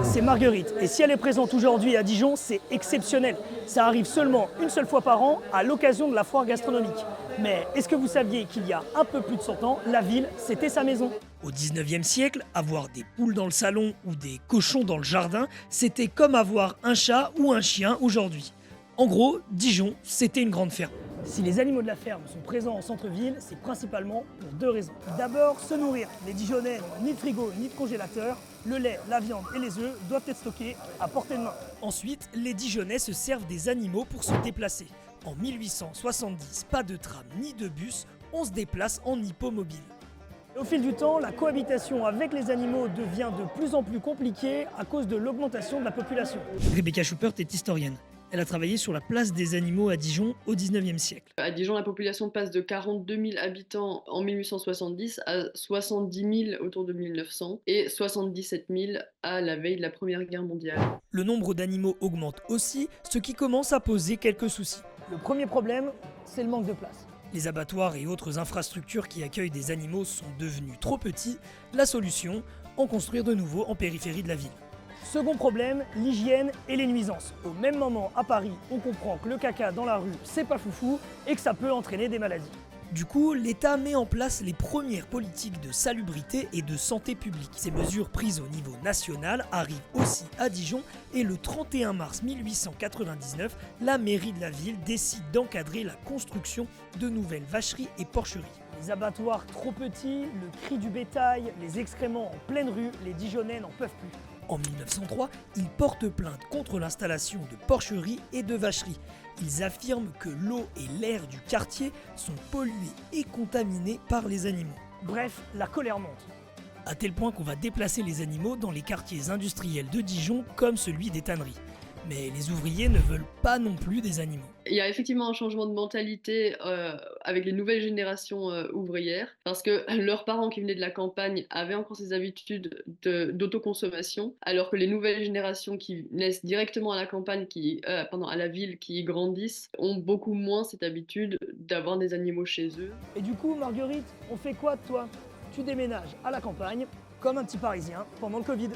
C'est Marguerite. Et si elle est présente aujourd'hui à Dijon, c'est exceptionnel. Ça arrive seulement une seule fois par an à l'occasion de la foire gastronomique. Mais est-ce que vous saviez qu'il y a un peu plus de 100 ans, la ville, c'était sa maison? Au 19e siècle, avoir des poules dans le salon ou des cochons dans le jardin, c'était comme avoir un chat ou un chien aujourd'hui. En gros, Dijon, c'était une grande ferme. Si les animaux de la ferme sont présents en centre-ville, c'est principalement pour deux raisons. D'abord, se nourrir. Les Dijonnais n'ont ni de frigo ni de congélateur. Le lait, la viande et les œufs doivent être stockés à portée de main. Ensuite, les Dijonnais se servent des animaux pour se déplacer. En 1870, pas de tram ni de bus, on se déplace en hippomobile. Au fil du temps, la cohabitation avec les animaux devient de plus en plus compliquée à cause de l'augmentation de la population. Rebecca Schuppert est historienne. Elle a travaillé sur la place des animaux à Dijon au 19e siècle. À Dijon, la population passe de 42 000 habitants en 1870 à 70 000 autour de 1900 et 77 000 à la veille de la Première Guerre mondiale. Le nombre d'animaux augmente aussi, ce qui commence à poser quelques soucis. Le premier problème, c'est le manque de place. Les abattoirs et autres infrastructures qui accueillent des animaux sont devenus trop petits. La solution, en construire de nouveaux en périphérie de la ville. Second problème, l'hygiène et les nuisances. Au même moment, à Paris, on comprend que le caca dans la rue, c'est pas foufou et que ça peut entraîner des maladies. Du coup, l'État met en place les premières politiques de salubrité et de santé publique. Ces mesures prises au niveau national arrivent aussi à Dijon et le 31 mars 1899, la mairie de la ville décide d'encadrer la construction de nouvelles vacheries et porcheries. Les abattoirs trop petits, le cri du bétail, les excréments en pleine rue, les Dijonnais n'en peuvent plus. En 1903, ils portent plainte contre l'installation de porcheries et de vacheries. Ils affirment que l'eau et l'air du quartier sont pollués et contaminés par les animaux. Bref, la colère monte. À tel point qu'on va déplacer les animaux dans les quartiers industriels de Dijon comme celui des tanneries. Mais les ouvriers ne veulent pas non plus des animaux. Il y a effectivement un changement de mentalité avec les nouvelles générations ouvrières, parce que leurs parents qui venaient de la campagne avaient encore ces habitudes d'autoconsommation, alors que les nouvelles générations qui naissent directement à la campagne, à la ville, qui grandissent, ont beaucoup moins cette habitude d'avoir des animaux chez eux. Et du coup, Marguerite, on fait quoi de toi? Tu déménages à la campagne, comme un petit Parisien, pendant le Covid.